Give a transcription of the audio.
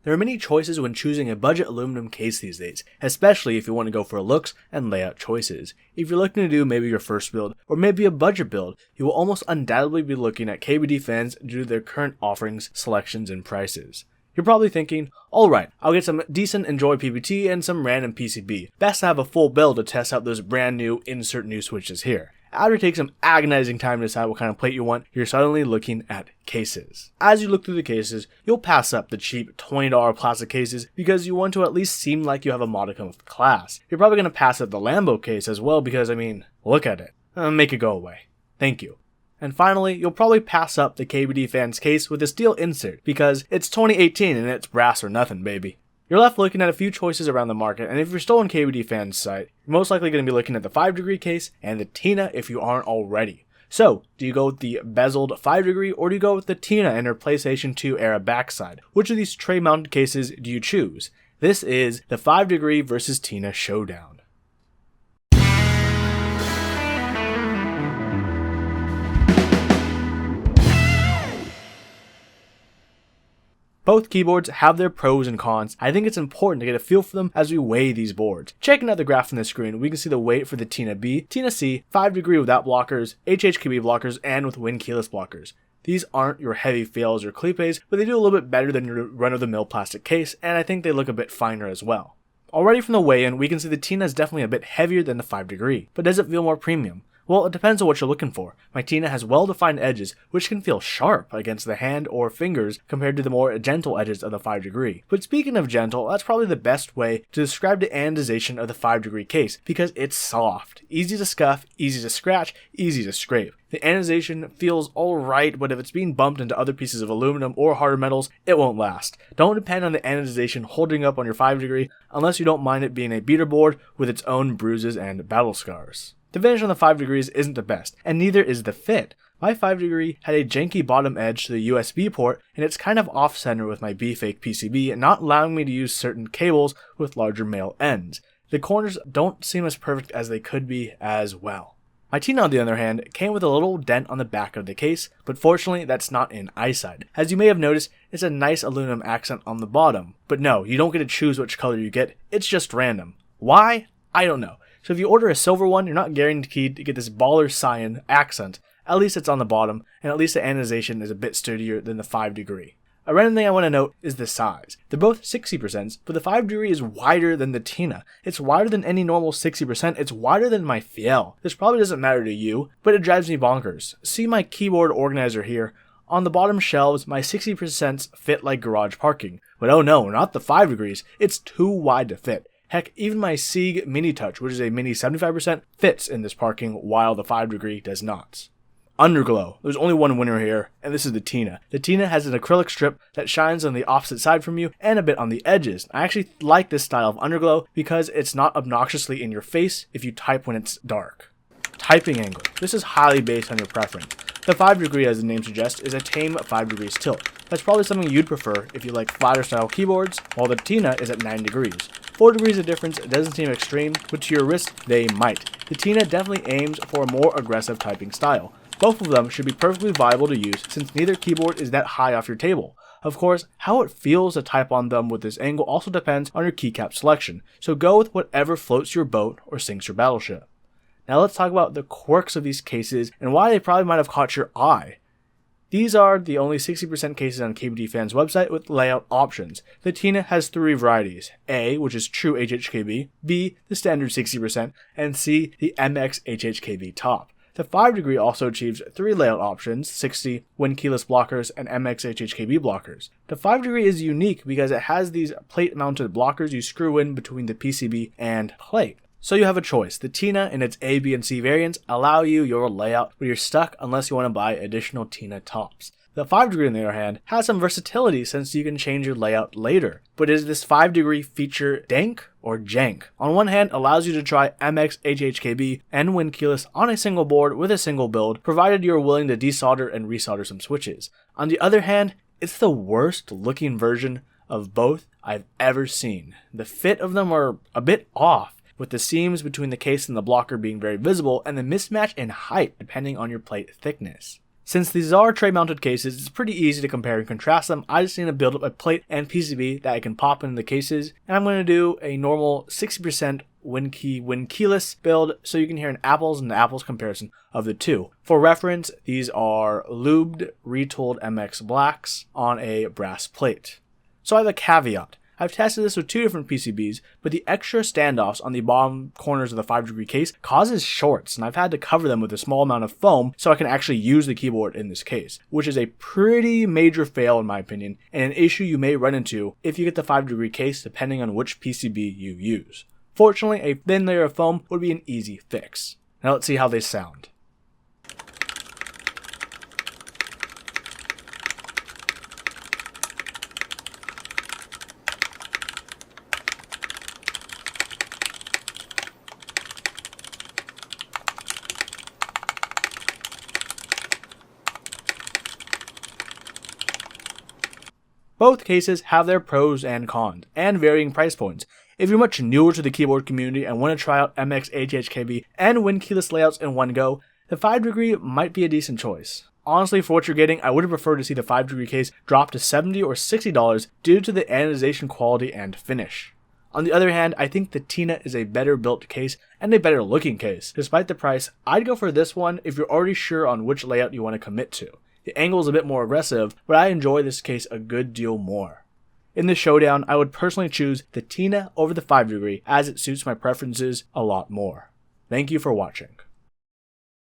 There are many choices when choosing a budget aluminum case these days, especially if you want to go for looks and layout choices. If you're looking to do maybe your first build, or maybe a budget build, you will almost undoubtedly be looking at KBD fans due to their current offerings, selections, and prices. You're probably thinking, alright, I'll get some decent Enjoy PBT and some random PCB. Best to have a full build to test out those brand new insert new switches here. After taking some agonizing time to decide what kind of plate you want, you're suddenly looking at cases. As you look through the cases, you'll pass up the cheap $20 plastic cases because you want to at least seem like you have a modicum of class. You're probably going to pass up the Lambo case as well because, look at it. Make it go away. Thank you. And finally, you'll probably pass up the KBD fans case with a steel insert because it's 2018 and it's brass or nothing, baby. You're left looking at a few choices around the market, and if you're still on KBD fans' site, you're most likely going to be looking at the 5° case and the Tina if you aren't already. So, do you go with the bezeled 5° or do you go with the Tina and her PlayStation 2 era backside? Which of these tray-mounted cases do you choose? This is the 5° versus Tina Showdown. Both keyboards have their pros and cons. I think it's important to get a feel for them as we weigh these boards. Checking out the graph on the screen, we can see the weight for the Tina B, Tina C, 5° without blockers, HHKB blockers, and with Win keyless blockers. These aren't your heavy fails or clippes, but they do a little bit better than your run-of-the-mill plastic case, and I think they look a bit finer as well. Already from the weigh-in, we can see the Tina is definitely a bit heavier than the 5°, but does it feel more premium? Well, it depends on what you're looking for. My Tina has well-defined edges, which can feel sharp against the hand or fingers compared to the more gentle edges of the 5°. But speaking of gentle, that's probably the best way to describe the anodization of the 5° case, because it's soft, easy to scuff, easy to scratch, easy to scrape. The anodization feels alright, but if it's being bumped into other pieces of aluminum or harder metals, it won't last. Don't depend on the anodization holding up on your 5° unless you don't mind it being a beater board with its own bruises and battle scars. The finish on the 5° isn't the best, and neither is the fit. My 5° had a janky bottom edge to the USB port, and it's kind of off-center with my B-Fake PCB, not allowing me to use certain cables with larger male ends. The corners don't seem as perfect as they could be as well. My Tina, on the other hand, came with a little dent on the back of the case, but fortunately that's not in eyesight. As you may have noticed, it's a nice aluminum accent on the bottom. But no, you don't get to choose which color you get, it's just random. Why? I don't know. So if you order a silver one, you're not guaranteed to get this baller cyan accent. At least it's on the bottom, and at least the anodization is a bit sturdier than the 5°. A random thing I want to note is the size. They're both 60%, but the 5° is wider than the Tina. It's wider than any normal 60%, it's wider than my Fiel. This probably doesn't matter to you, but it drives me bonkers. See my keyboard organizer here. On the bottom shelves, my 60% fit like garage parking. But oh no, not the 5°, it's too wide to fit. Heck, even my Sieg Mini Touch, which is a mini 75%, fits in this parking while the 5° does not. Underglow. There's only one winner here, and this is the Tina. The Tina has an acrylic strip that shines on the opposite side from you and a bit on the edges. I actually like this style of underglow because it's not obnoxiously in your face if you type when it's dark. Typing angle. This is highly based on your preference. The 5°, as the name suggests, is a tame 5° tilt. That's probably something you'd prefer if you like flatter style keyboards, while the Tina is at 9°. 4° of difference doesn't seem extreme, but to your wrist, they might. The Tina definitely aims for a more aggressive typing style. Both of them should be perfectly viable to use since neither keyboard is that high off your table. Of course, how it feels to type on them with this angle also depends on your keycap selection, so go with whatever floats your boat or sinks your battleship. Now let's talk about the quirks of these cases and why they probably might have caught your eye. These are the only 60% cases on KBD Fans' website with layout options. The Tina has 3 varieties: A, which is true HHKB, B, the standard 60%, and C, the MX HHKB top. The 5° also achieves 3 layout options: 60, Win keyless blockers, and MX HHKB blockers. The 5° is unique because it has these plate-mounted blockers you screw in between the PCB and plate. So you have a choice. The Tina and its A, B, and C variants allow you your layout, but you're stuck unless you want to buy additional Tina tops. The 5° on the other hand has some versatility since you can change your layout later. But is this 5° feature dank or jank? On one hand, allows you to try MX HHKB and Win keyless on a single board with a single build, provided you're willing to desolder and resolder some switches. On the other hand, it's the worst looking version of both I've ever seen. The fit of them are a bit off, with the seams between the case and the blocker being very visible, and the mismatch in height depending on your plate thickness. Since these are tray mounted cases, it's pretty easy to compare and contrast them. I just need to build up a plate and PCB that I can pop into the cases, and I'm going to do a normal 60% win keyless build so you can hear an apples and apples comparison of the two. For reference, these are lubed retooled MX blacks on a brass plate. So I have a caveat. I've tested this with two different PCBs, but the extra standoffs on the bottom corners of the 5-degree case causes shorts, and I've had to cover them with a small amount of foam so I can actually use the keyboard in this case, which is a pretty major fail in my opinion, and an issue you may run into if you get the 5-degree case depending on which PCB you use. Fortunately, a thin layer of foam would be an easy fix. Now let's see how they sound. Both cases have their pros and cons, and varying price points. If you're much newer to the keyboard community and want to try out MX ATHKB and win keyless layouts in one go, the 5-degree might be a decent choice. Honestly, for what you're getting, I would have preferred to see the 5-degree case drop to $70 or $60 due to the anodization quality and finish. On the other hand, I think the Tina is a better built case and a better looking case. Despite the price, I'd go for this one if you're already sure on which layout you want to commit to. The angle is a bit more aggressive, but I enjoy this case a good deal more. In the Showdown, I would personally choose the Tina over the 5-degree as it suits my preferences a lot more. Thank you for watching.